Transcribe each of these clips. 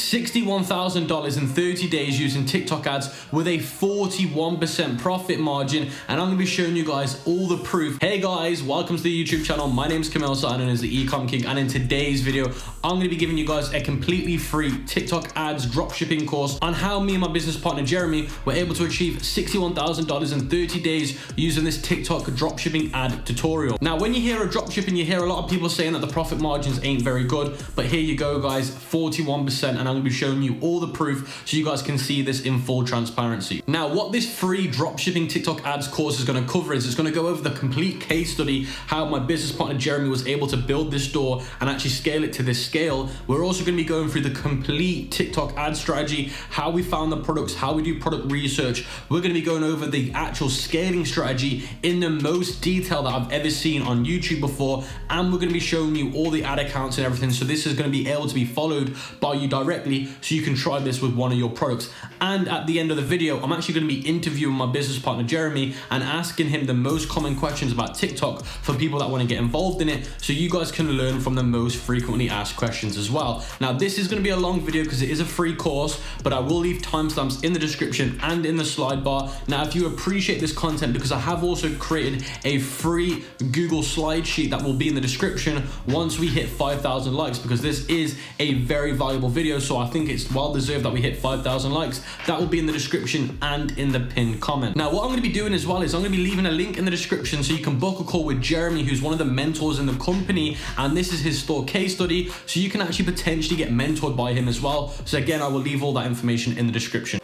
$61,000 in 30 days using TikTok ads with a 41% profit margin, and I'm going to be showing you guys all the proof. Hey guys, welcome to the YouTube channel. My name is Sebastian, known as the ECOM King, and in today's video, I'm going to be giving you guys a completely free TikTok ads dropshipping course on how me and my business partner Jeremy were able to achieve $61,000 in 30 days using this TikTok dropshipping ad tutorial. Now, when you hear a dropshipping, you hear a lot of people saying that the profit margins ain't very good, but here you go guys, 41%, and I'm going to be showing you all the proof so you guys can see this in full transparency. Now, what this free dropshipping TikTok ads course is going to cover is it's going to go over the complete case study, how my business partner Jeremy was able to build this store and actually scale it to this scale. We're also going to be going through the complete TikTok ad strategy, how we found the products, how we do product research. We're going to be going over the actual scaling strategy in the most detail that I've ever seen on YouTube before, and we're going to be showing you all the ad accounts and everything, so this is going to be able to be followed by you directly so you can try this with one of your products. And at the end of the video, I'm actually going to be interviewing my business partner Jeremy and asking him the most common questions about TikTok for people that want to get involved in it, so you guys can learn from the most frequently asked questions as well. Now, this is going to be a long video because it is a free course, but I will leave timestamps in the description and in the slide bar. Now, if you appreciate this content, because I have also created a free Google slide sheet that will be in the description once we hit 5,000 likes, because this is a very valuable video, so I think it's well deserved that we hit 5,000 likes. That will be in the description and in the pinned comment. Now, what I'm going to be doing as well is I'm going to be leaving a link in the description so you can book a call with Jeremy, who's one of the mentors in the company, and this is his store case study, so you can actually potentially get mentored by him as well. So again, I will leave all that information in the description.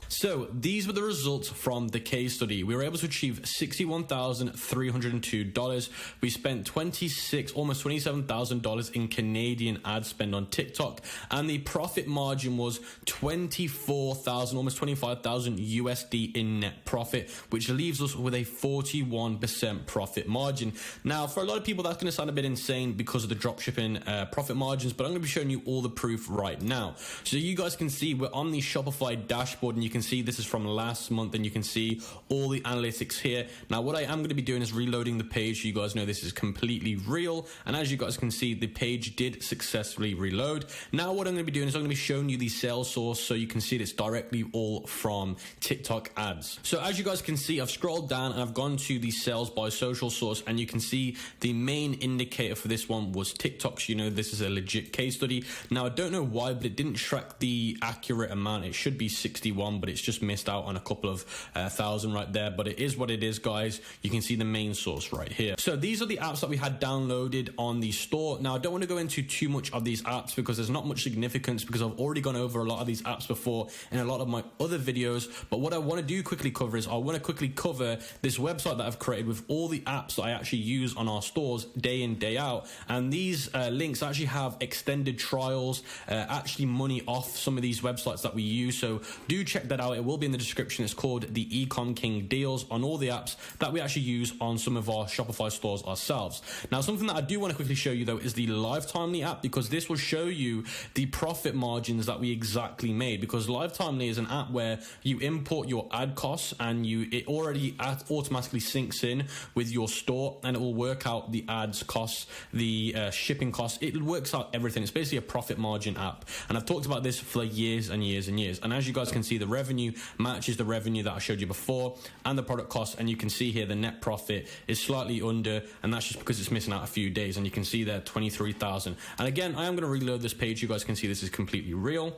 So these were the results from the case study. We were able to achieve $61,302. We spent almost $27,000 in Canadian ad spend on TikTok, and the profit margin was 24,000, almost 25,000 USD in net profit, which leaves us with a 41% profit margin. Now, for a lot of people, that's going to sound a bit insane because of the dropshipping profit margins, but I'm going to be showing you all the proof right now. So you guys can see we're on the Shopify dashboard, and you can see this is from last month, and you can see all the analytics here. Now, what I am going to be doing is reloading the page so you guys know this is completely real, and as you guys can see, the page did successfully reload. Now, what I'm going to be doing is I'm going to be showing you the sales source so you can see it's directly all from TikTok ads. So as you guys can see, I've scrolled down and I've gone to the sales by social source, and you can see the main indicator for this one was TikTok. So you know this is a legit case study. Now, I don't know why, but it didn't track the accurate amount. It should be 61, but it's just missed out on a couple of thousand right there, but it is what it is, guys. You can see the main source right here. So these are the apps that we had downloaded on the store. Now, I don't want to go into too much of these apps because there's not much significance, because I've already gone over a lot of these apps before in a lot of my other videos. But what I want to do quickly cover is I want to quickly cover this website that I've created with all the apps that I actually use on our stores day in, day out. And these links actually have extended trials, actually money off some of these websites that we use. So do check that out. It will be in the description. It's called the ECOM King deals on all the apps that we actually use on some of our Shopify stores ourselves. Now, something that I do want to quickly show you though is the Livetimely app, because this will show you the profit margins that we exactly made, because Livetimely is an app where you import your ad costs and it already automatically syncs in with your store, and it will work out the ads costs, the shipping costs. It works out everything. It's basically a profit margin app, and I've talked about this for years and years and years. And as you guys can see, the revenue matches the revenue that I showed you before and the product cost, and you can see here the net profit is slightly under, and that's just because it's missing out a few days, and you can see there 23,000. And again, I am going to reload this page. You guys can see this is completely real.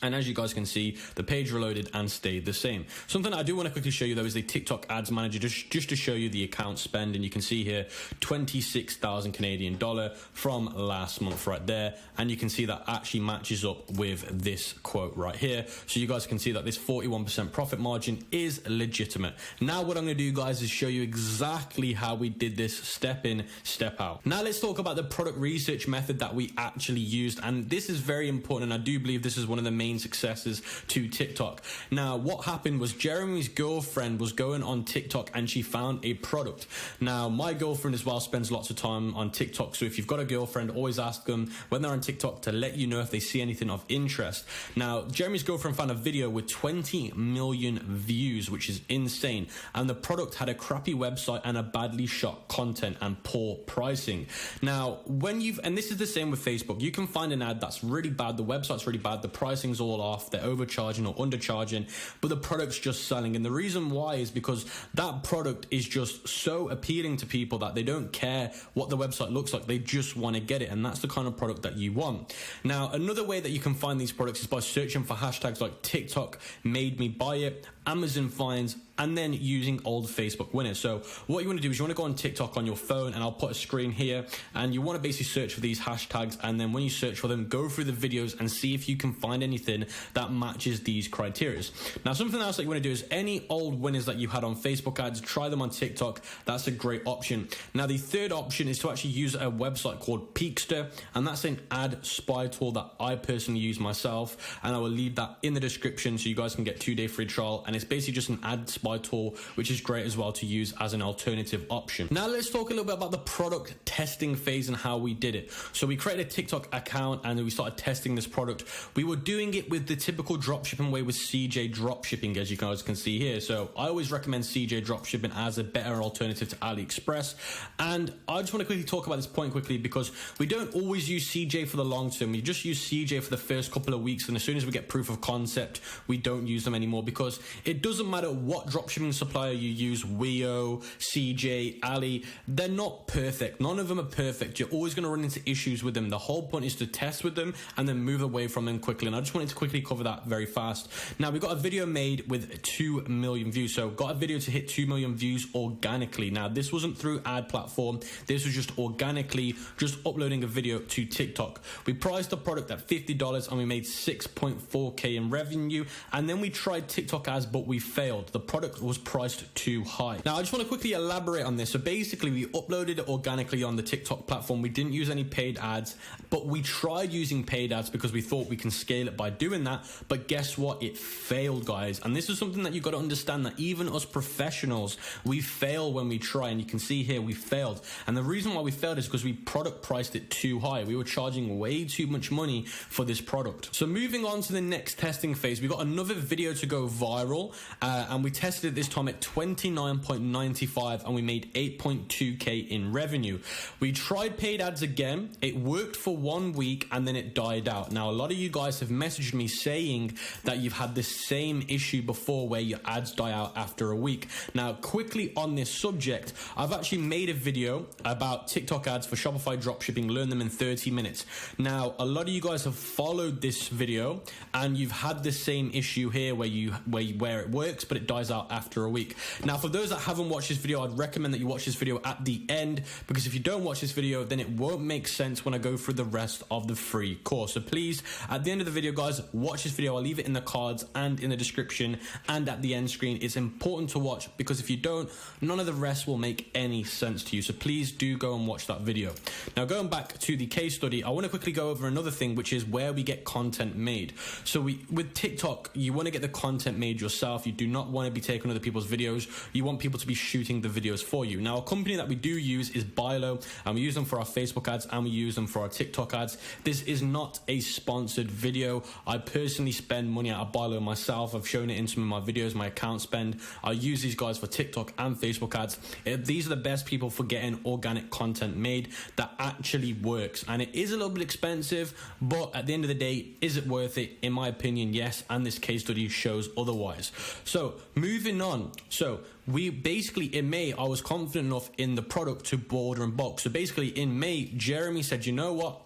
And as you guys can see, the page reloaded and stayed the same. Something I do want to quickly show you though is the TikTok Ads Manager, just to show you the account spend. And you can see here 26,000 Canadian dollar from last month right there. And you can see that actually matches up with this quote right here. So you guys can see that this 41% profit margin is legitimate. Now what I'm going to do, guys, is show you exactly how we did this step in, step out. Now let's talk about the product research method that we actually used. And this is very important, and I do believe this is one of the main main successes to TikTok. Now, what happened was Jeremy's girlfriend was going on TikTok and she found a product. Now, my girlfriend as well spends lots of time on TikTok. So if you've got a girlfriend, always ask them when they're on TikTok to let you know if they see anything of interest. Now, Jeremy's girlfriend found a video with 20 million views, which is insane. And the product had a crappy website and a badly shot content and poor pricing. Now, and this is the same with Facebook, you can find an ad that's really bad, the website's really bad, the pricing's all off, they're overcharging or undercharging, but the product's just selling. And the reason why is because that product is just so appealing to people that they don't care what the website looks like, they just want to get it, and that's the kind of product that you want. Now, another way that you can find these products is by searching for hashtags like TikTok made me buy it, Amazon finds, and then using old Facebook winners. So what you want to do is you want to go on TikTok on your phone, and I'll put a screen here, and you want to basically search for these hashtags, and then when you search for them, go through the videos and see if you can find anything that matches these criteria. Now, something else that you want to do is any old winners that you had on Facebook ads, try them on TikTok. That's a great option. Now, the third option is to actually use a website called Peakster, and that's an ad spy tool that I personally use myself, and I will leave that in the description so you guys can get 2-day free trial. And it's basically just an ad spy tool, which is great as well to use as an alternative option. Now, let's talk a little bit about the product testing phase and how we did it. So we created a TikTok account and we started testing this product. We were doing it with the typical dropshipping way with CJ Dropshipping, as you guys can see here. So I always recommend CJ Dropshipping as a better alternative to AliExpress. And I just want to quickly talk about this point quickly because we don't always use CJ for the long term. We just use CJ for the first couple of weeks, and as soon as we get proof of concept, we don't use them anymore, because it doesn't matter what dropshipping supplier you use, Wio, CJ, Ali, they're not perfect. None of them are perfect. You're always going to run into issues with them. The whole point is to test with them and then move away from them quickly. And I just wanted to quickly cover that very fast. Now, we got a video made with 2 million views. So got a video to hit 2 million views organically. Now, this wasn't through ad platform. This was just organically, just uploading a video to TikTok. We priced the product at $50 and we made 6.4K in revenue. And then we tried TikTok ads, but we failed. The product was priced too high. Now, I just want to quickly elaborate on this. So basically, we uploaded it organically on the TikTok platform. We didn't use any paid ads, but we tried using paid ads because we thought we can scale it by doing that. But guess what? It failed, guys. And this is something that you got to understand, that even us professionals, we fail when we try. And you can see here, we failed. And the reason why we failed is because we product priced it too high. We were charging way too much money for this product. So moving on to the next testing phase, we got another video to go viral, and we tested it this time at $29.95 and we made 8.2K in revenue. We tried paid ads again. It worked for 1 week and then it died out. Now, a lot of you guys have messaged me saying that you've had the same issue before where your ads die out after a week. Now, quickly on this subject, I've actually made a video about TikTok ads for Shopify Dropshipping, learn them in 30 minutes. Now, a lot of you guys have followed this video and you've had the same issue here where it works, but it dies out after a week. Now, for those that haven't watched this video, I'd recommend that you watch this video at the end, because if you don't watch this video, then it won't make sense when I go through the rest of the free course. So please, at the end of the video, guys, watch this video. I'll leave it in the cards and in the description and at the end screen. It's important to watch, because if you don't, none of the rest will make any sense to you. So please do go and watch that video. Now, going back to the case study, I want to quickly go over another thing, which is where we get content made. So with TikTok, you want to get the content made yourself. You do not want to be taking other people's videos. You want people to be shooting the videos for you. Now, a company that we do use is Oberlo, and we use them for our Facebook ads and we use them for our TikTok ads. This is not a sponsored video. I personally spend money at Oberlo myself. I've shown it in some of my videos, my account spend. I use these guys for TikTok and Facebook ads. These are the best people for getting organic content made that actually works. And it is a little bit expensive, but at the end of the day, is it worth it? In my opinion, yes. And this case study shows otherwise. So moving on. So we basically, in May, I was confident enough in the product to order in bulk. So basically in May, Jeremy said, you know what?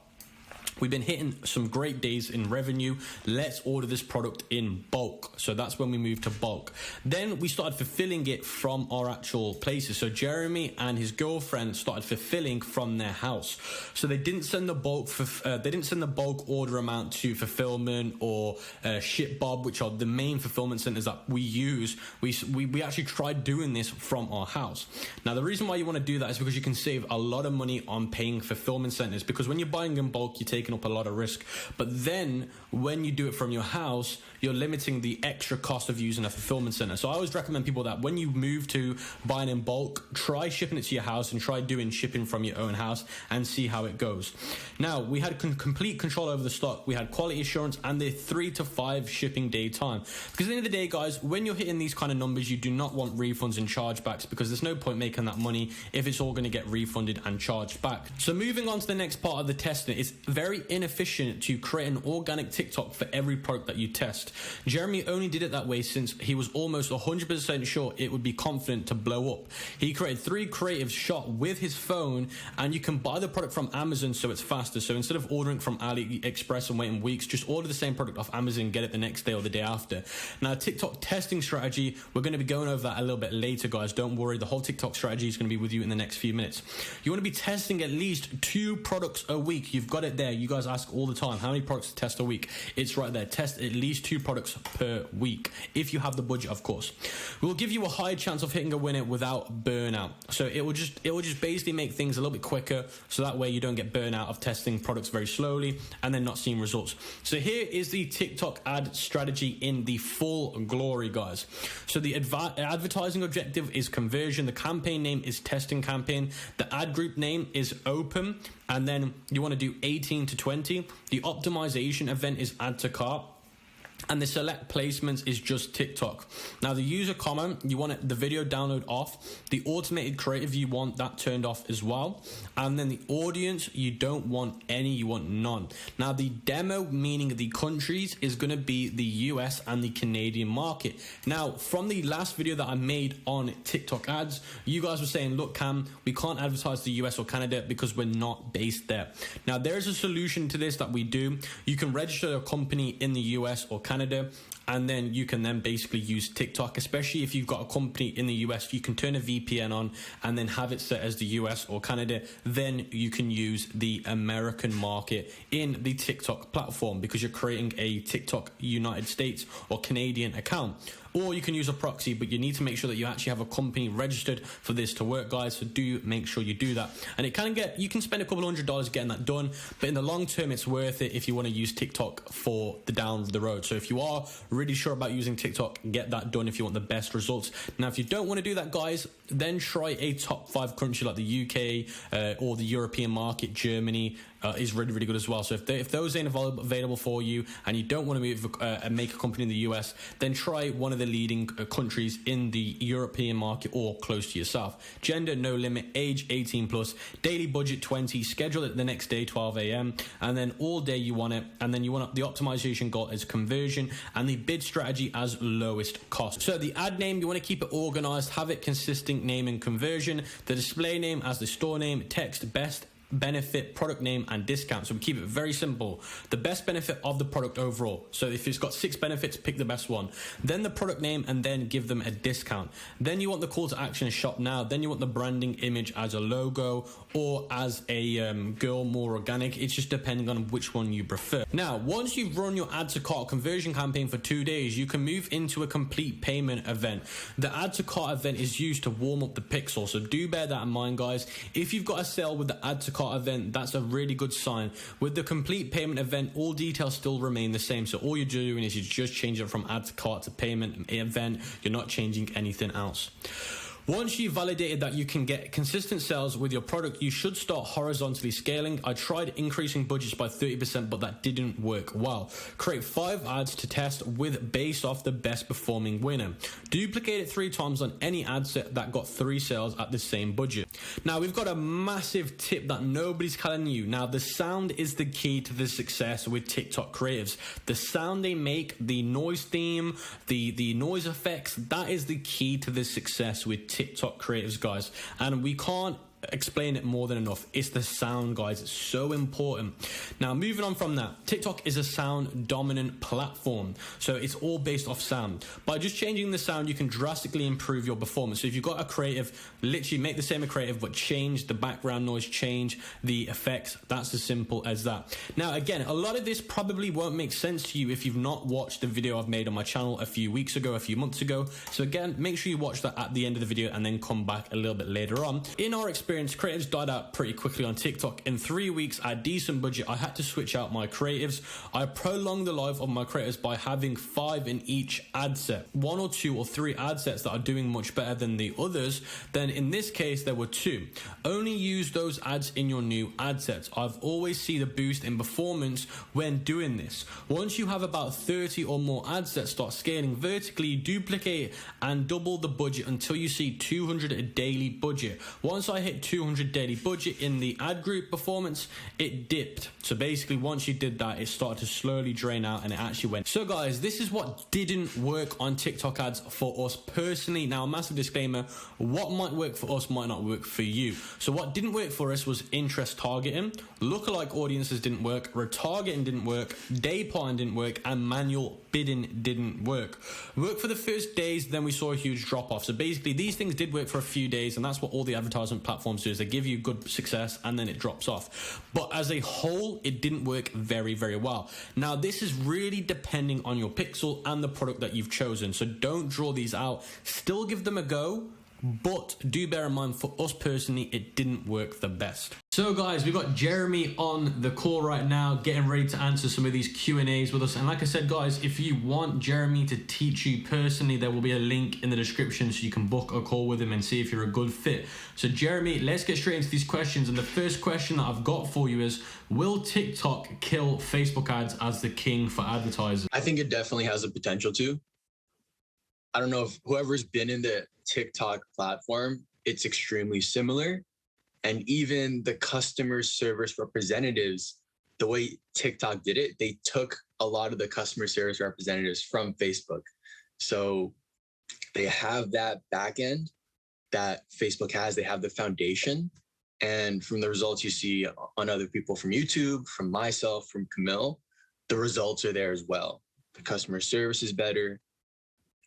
We've been hitting some great days in revenue. Let's order this product in bulk. So that's when we moved to bulk. Then we started fulfilling it from our actual places. So Jeremy and his girlfriend started fulfilling from their house. So they didn't send the bulk order amount to fulfillment or ShipBob, which are the main fulfillment centers that we use. We actually tried doing this from our house. Now, the reason why you want to do that is because you can save a lot of money on paying fulfillment centers, because when you're buying in bulk, you're taking taking up a lot of risk. But then when you do it from your house, you're limiting the extra cost of using a fulfillment center. So I always recommend people that when you move to buying in bulk, try shipping it to your house and try doing shipping from your own house and see how it goes. Now, we had complete control over the stock. We had quality assurance and the 3 to 5 shipping day time. Because at the end of the day, guys, when you're hitting these kind of numbers, you do not want refunds and chargebacks, because there's no point making that money if it's all going to get refunded and charged back. So moving on to the next part of the testing, it's very inefficient to create an organic TikTok for every product that you test. Jeremy only did it that way since he was almost 100% sure it would be confident to blow up. He created 3 creatives shot with his phone, and you can buy the product from Amazon so it's faster. So instead of ordering from AliExpress and waiting weeks, just order the same product off Amazon and get it the next day or the day after. Now, TikTok testing strategy, we're going to be going over that a little bit later, guys. Don't worry, the whole TikTok strategy is going to be with you in the next few minutes. You want to be testing at least 2 products a week. You've got it there. You guys ask all the time, how many products to test a week? It's right there. Test at least 2 products per week, if you have the budget, of course. We'll give you a high chance of hitting a winner without burnout. So it will just basically make things a little bit quicker, so that way you don't get burnout of testing products very slowly and then not seeing results. So here is the TikTok ad strategy in the full glory, guys. So the advertising objective is conversion. The campaign name is testing campaign. The ad group name is open, and then you want to do 18 to 20. The optimization event is add to cart, and the select placements is just TikTok. Now, the user comment, you want the video download off. The automated creative, you want that turned off as well. And then the audience, you don't want any, you want none. Now, the demo, meaning the countries, is going to be the US and the Canadian market. Now, from the last video that I made on TikTok ads, you guys were saying, look, Cam, we can't advertise the US or Canada because we're not based there. Now, there is a solution to this that we do. You can register a company in the US or Canada, and then you can then basically use TikTok, especially if you've got a company in the US. You can turn a VPN on and then have it set as the US or Canada. Then you can use the American market in the TikTok platform, because you're creating a TikTok United States or Canadian account. Or you can use a proxy, but you need to make sure that you actually have a company registered for this to work, guys. So do make sure you do that. And it you can spend a couple $100 getting that done, but in the long term, it's worth it if you want to use TikTok for the down the road. So if you are really sure about using TikTok, get that done if you want the best results. Now, if you don't want to do that, guys, then try a top 5 country like the UK or the European market. Germany is really, really good as well. So if those ain't available for you and you don't want to move and make a company in the US, then try one of the leading countries in the European market or close to yourself. Gender, no limit. Age, 18 plus. Daily budget, 20. Schedule it the next day, 12 a.m. And then all day you want it. And then you want the optimization goal as conversion and the bid strategy as lowest cost. So the ad name, you want to keep it organized, have it consistent name and conversion. The display name as the store name, text, best benefit, product name, and discount. So we keep it very simple. The best benefit of the product overall. So if it's got 6 benefits, pick the best one. Then the product name, and then give them a discount. Then you want the call to action, shop now. Then you want the branding image as a logo or as a girl, more organic. It's just depending on which one you prefer. Now, once you've run your add to cart conversion campaign for 2 days, you can move into a complete payment event. The add to cart event is used to warm up the pixel. So do bear that in mind, guys. If you've got a sale with the add to cart event, that's a really good sign. With the complete payment event, all details still remain the same. So all you're doing is you just change it from add to cart to payment event. You're not changing anything else. Once you've validated that you can get consistent sales with your product, you should start horizontally scaling. I tried increasing budgets by 30%, but that didn't work well. Create 5 ads to test with based off the best performing winner. Duplicate it 3 times on any ad set that got 3 sales at the same budget. Now, we've got a massive tip that nobody's telling you. Now, the sound is the key to the success with TikTok creatives. The sound they make, the noise theme, the noise effects, that is the key to the success with TikTok creatives, guys. And we can't explain it more than enough. It's the sound, guys. It's so important. Now, moving on from that, TikTok is a sound dominant platform, so it's all based off sound. By just changing the sound, you can drastically improve your performance. So if you've got a creative, literally make the same creative but change the background noise, change the effects. That's as simple as that. Now, again, a lot of this probably won't make sense to you if you've not watched the video I've made on my channel a few weeks ago, a few months ago. So again, make sure you watch that at the end of the video and then come back a little bit later on. In our experience, experience, creatives died out pretty quickly on TikTok. In 3 weeks at a decent budget, I had to switch out my creatives. I prolonged the life of my creatives by having 5 in each ad set. 1 or 2 or 3 ad sets that are doing much better than the others. Then in this case, there were 2. Only use those ads in your new ad sets. I've always seen the boost in performance when doing this. Once you have about 30 or more ad sets, start scaling vertically, duplicate and double the budget until you see 200 a daily budget. Once I hit 200 daily budget in the ad group performance, it dipped. So basically once you did that, it started to slowly drain out and it actually went. So guys, this is what didn't work on TikTok ads for us personally. Now, a massive disclaimer, what might work for us might not work for you. So what didn't work for us was interest targeting, lookalike audiences didn't work, retargeting didn't work, day plan didn't work, and manual bidding didn't work. Worked for the first days, then we saw a huge drop off. So basically these things did work for a few days, and that's what all the advertisement platforms do, is they give you good success and then it drops off. But as a whole, it didn't work very, very well. Now, this is really depending on your pixel and the product that you've chosen. So don't draw these out. Still give them a go, but do bear in mind, for us personally, it didn't work the best. So guys, we've got Jeremy on the call right now, getting ready to answer some of these Q&As with us. And like I said, guys, if you want Jeremy to teach you personally, there will be a link in the description so you can book a call with him and see if you're a good fit. So Jeremy, let's get straight into these questions. And the first question that I've got for you is, will TikTok kill Facebook ads as the king for advertisers? I think it definitely has the potential to. I don't know if whoever's been in the TikTok platform, it's extremely similar. And even the customer service representatives, the way TikTok did it, they took a lot of the customer service representatives from Facebook. So they have that back end that Facebook has. They have the foundation. And from the results you see on other people from YouTube, from myself, from Camille, the results are there as well. The customer service is better.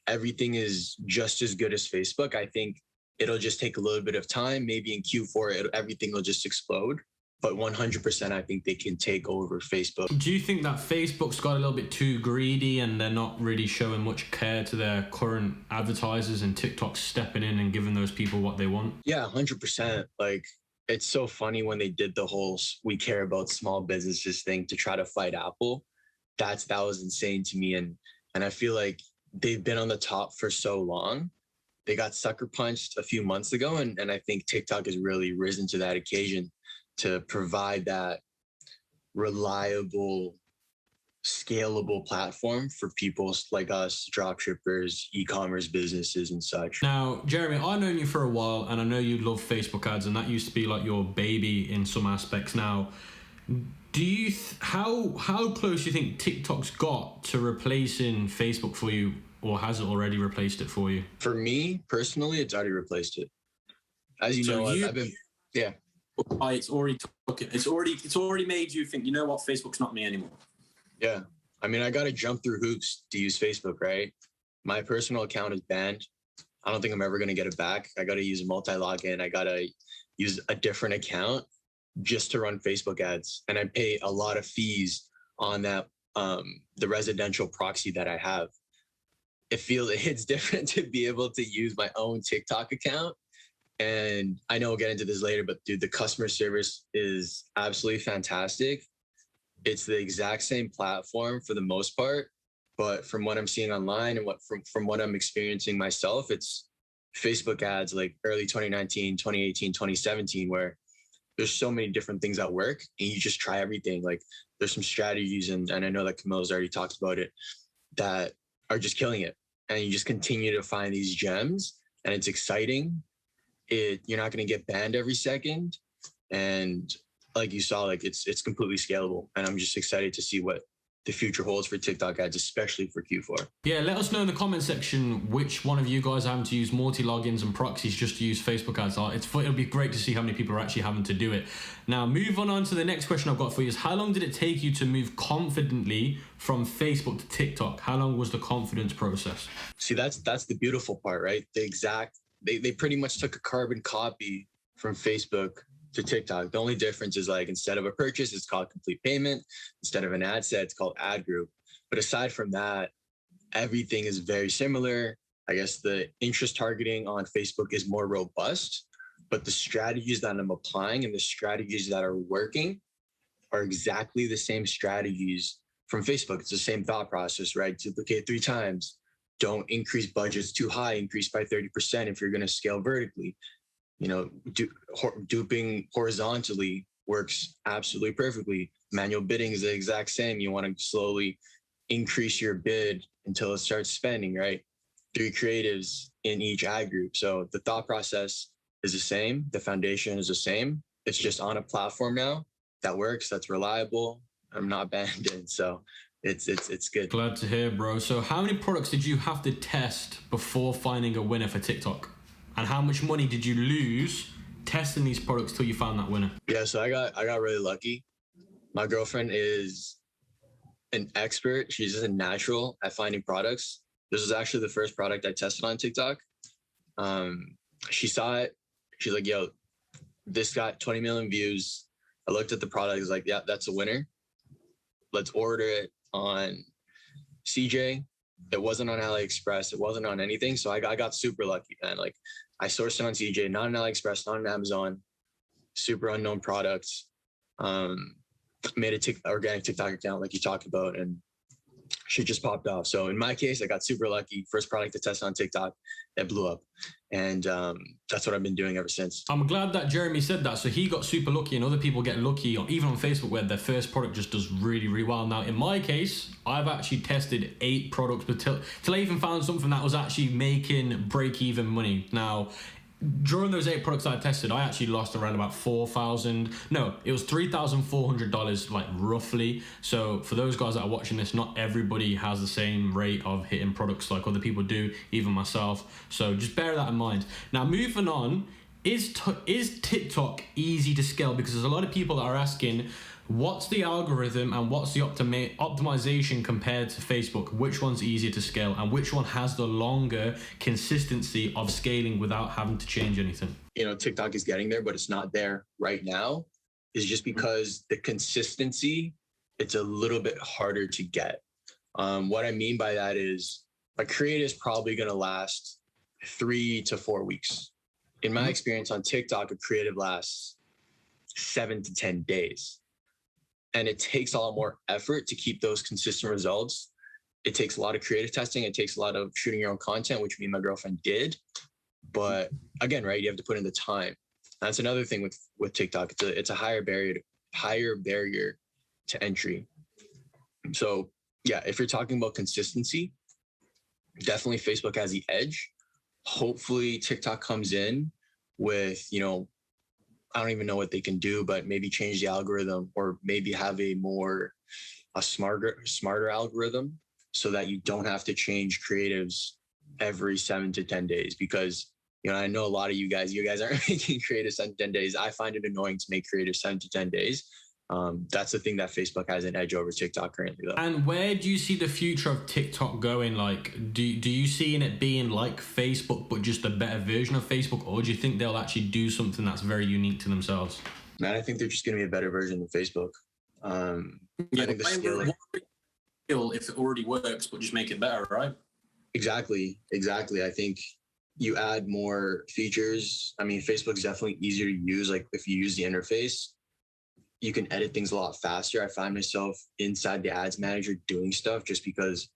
Everything is just as good as Facebook. I think it'll just take a little bit of time. Maybe in Q4, everything will just explode. But 100%, I think they can take over Facebook. Do you think that Facebook's got a little bit too greedy and they're not really showing much care to their current advertisers, and TikTok's stepping in and giving those people what they want? Yeah, 100%. Like, it's so funny when they did the whole "we care about small businesses" thing to try to fight Apple. That was insane to me. And I feel like they've been on the top for so long. They got sucker punched a few months ago. And I think TikTok has really risen to that occasion to provide that reliable, scalable platform for people like us, dropshippers, e-commerce businesses and such. Now, Jeremy, I've known you for a while and I know you love Facebook ads, and that used to be like your baby in some aspects. Now, do you how close do you think TikTok's got to replacing Facebook for you, or has it already replaced it for you? For me personally, it's already replaced it. As you know, I've been it's already took it. It's already made you think, you know what, Facebook's not me anymore. Yeah. I mean, I got to jump through hoops to use Facebook, right? My personal account is banned. I don't think I'm ever going to get it back. I got to use a multi-login. I got to use a different account just to run Facebook ads. And I pay a lot of fees on that, the residential proxy that I have. It's different to be able to use my own TikTok account. And I know we'll get into this later, but dude, the customer service is absolutely fantastic. It's the exact same platform for the most part, but from what I'm seeing online and from what I'm experiencing myself, it's Facebook ads like early 2019, 2018, 2017, where there's so many different things that work and you just try everything. Like, there's some strategies, and I know that Camille's already talked about it, that are just killing it. And you just continue to find these gems, and it's exciting. You're not going to get banned every second. And like you saw, like it's completely scalable. And I'm just excited to see what the future holds for TikTok ads, especially for Q4. Yeah, let us know in the comment section which one of you guys are having to use multi-logins and proxies just to use Facebook ads. It'll be great to see how many people are actually having to do it. Now, moving on to the next question I've got for you is, how long did it take you to move confidently from Facebook to TikTok? How long was the confidence process? See, that's the beautiful part, right? They pretty much took a carbon copy from Facebook to TikTok. The only difference is, like, instead of a purchase, it's called complete payment. Instead of an ad set, it's called ad group. But aside from that, everything is very similar. I guess the interest targeting on Facebook is more robust, but the strategies that I'm applying and the strategies that are working are exactly the same strategies from Facebook. It's the same thought process, right? Duplicate 3 times. Don't increase budgets too high, increase by 30% if you're going to scale vertically. Duping horizontally works absolutely perfectly. Manual bidding is the exact same. You want to slowly increase your bid until it starts spending, right? 3 creatives in each ad group. So the thought process is the same. The foundation is the same. It's just on a platform now that works, that's reliable. I'm not abandoned. So it's good. Glad to hear, bro. So how many products did you have to test before finding a winner for TikTok? And how much money did you lose testing these products till you found that winner? Yeah, so I got really lucky. My girlfriend is an expert. She's just a natural at finding products. This is actually the first product I tested on TikTok. She saw it. She's like, yo, this got 20 million views. I looked at the product. I was like, yeah, that's a winner. Let's order it on CJ. It wasn't on AliExpress. It wasn't on anything. So I got super lucky, man. Like I sourced it on CJ, not on AliExpress, not on Amazon, super unknown products. Made a organic TikTok account like you talked about, and shit just popped off. So in my case, I got super lucky. First product to test on TikTok, it blew up. And that's what I've been doing ever since. I'm glad that Jeremy said that. So he got super lucky, and other people get lucky, even on Facebook, where their first product just does really, really well. Now, in my case, I've actually tested 8 products, but till I even found something that was actually making break-even money. Now, during those 8 products I tested, I actually lost around about $3,400, like roughly. So for those guys that are watching this, not everybody has the same rate of hitting products like other people do, even myself. So just bear that in mind. Now, moving on, is TikTok easy to scale? Because there's a lot of people that are asking, what's the algorithm and what's the optimization compared to Facebook? Which one's easier to scale and which one has the longer consistency of scaling without having to change anything? TikTok is getting there, but it's not there right now. Is just because the consistency, it's a little bit harder to get. What I mean by that is a creative is probably going to last 3 to 4 weeks. In my experience on TikTok, a creative lasts 7 to 10 days. And it takes a lot more effort to keep those consistent results. It takes a lot of creative testing. It takes a lot of shooting your own content, which me and my girlfriend did. But again, right, you have to put in the time. That's another thing with TikTok. It's a higher barrier to entry. So yeah, if you're talking about consistency, definitely Facebook has the edge. Hopefully TikTok comes in with, I don't even know what they can do, but maybe change the algorithm or maybe have a smarter algorithm so that you don't have to change creatives every 7 to 10 days. Because, I know a lot of you guys aren't making creatives 7 to 10 days. I find it annoying to make creatives 7 to 10 days. That's the thing that Facebook has an edge over TikTok currently, though. And where do you see the future of TikTok going? Like, do you see it being like Facebook, but just a better version of Facebook? Or do you think they'll actually do something that's very unique to themselves? Man, I think they're just going to be a better version of Facebook. I think the skill, if it already works, but just make it better, right? Exactly. I think you add more features. I mean, Facebook's definitely easier to use. Like if you use the interface, you can edit things a lot faster. I find myself inside the ads manager doing stuff just because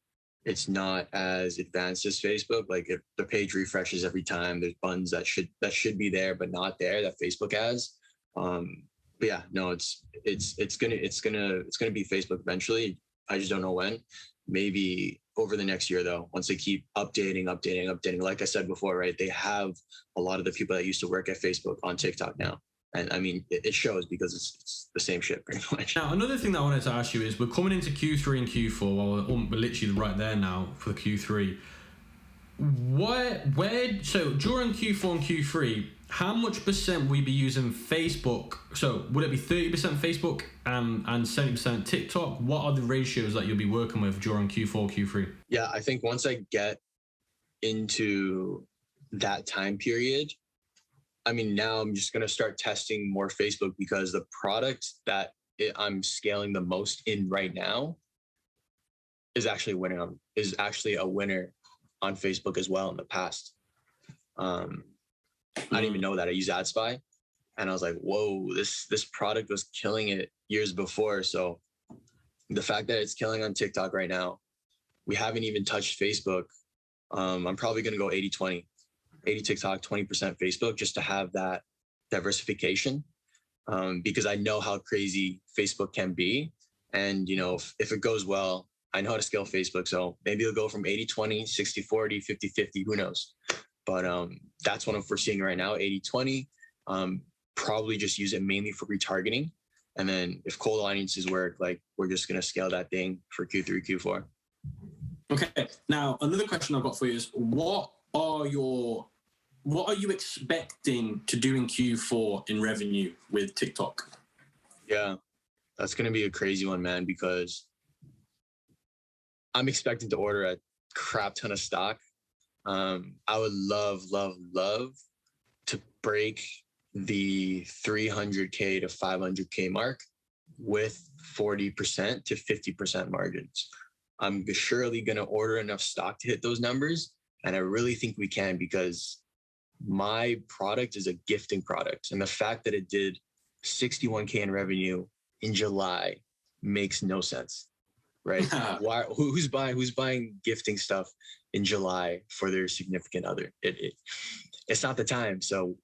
it's not as advanced as Facebook. Like if the page refreshes every time, there's buttons that should be there but not there that Facebook has. But yeah, no, it's gonna be Facebook eventually. I just don't know when. Maybe over the next year though, once they keep updating. Like I said before, right? They have a lot of the people that used to work at Facebook on TikTok now. And I mean, it shows because it's the same shit pretty much. Now, another thing that I wanted to ask you is we're coming into Q3 and Q4. Well, we're literally right there now for the Q3. So during Q4 and Q3, how much percent will you be using Facebook? So would it be 30% Facebook and 70% TikTok? What are the ratios that you'll be working with during Q4, Q3? Yeah, I think once I get into that time period, I mean, now I'm just going to start testing more Facebook because the product that I'm scaling the most in right now is actually a winner on Facebook as well in the past. I didn't even know that. I use AdSpy, and I was like, whoa, this product was killing it years before. So the fact that it's killing on TikTok right now, we haven't even touched Facebook. I'm probably going to go 80-20, 80 TikTok, 20% Facebook, just to have that diversification. Because I know how crazy Facebook can be. And, if it goes well, I know how to scale Facebook. So maybe it'll go from 80-20, 60-40, 50-50, who knows? But that's what I'm foreseeing right now, 80-20. Probably just use it mainly for retargeting. And then if cold audiences work, like, we're just going to scale that thing for Q3, Q4. Okay. Now, another question I've got for you is, what are you expecting to do in Q4 in revenue with TikTok? Yeah, that's going to be a crazy one, man, because I'm expecting to order a crap ton of stock. I would love to break the 300K to 500K mark with 40% to 50% margins. I'm surely going to order enough stock to hit those numbers. And I really think we can, because my product is a gifting product. And the fact that it did 61K in revenue in July makes no sense, right? Why? Who's buying gifting stuff in July for their significant other? It's not the time. So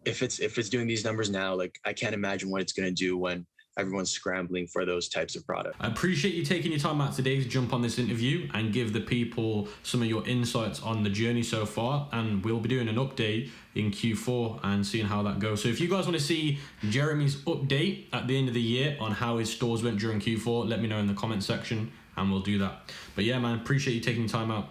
if it's doing these numbers now, like, I can't imagine what it's going to do when everyone's scrambling for those types of products. I appreciate you taking your time out today to jump on this interview and give the people some of your insights on the journey so far. And we'll be doing an update in Q4 and seeing how that goes. So if you guys want to see Jeremy's update at the end of the year on how his stores went during Q4, let me know in the comment section and we'll do that. But yeah, man, appreciate you taking time out.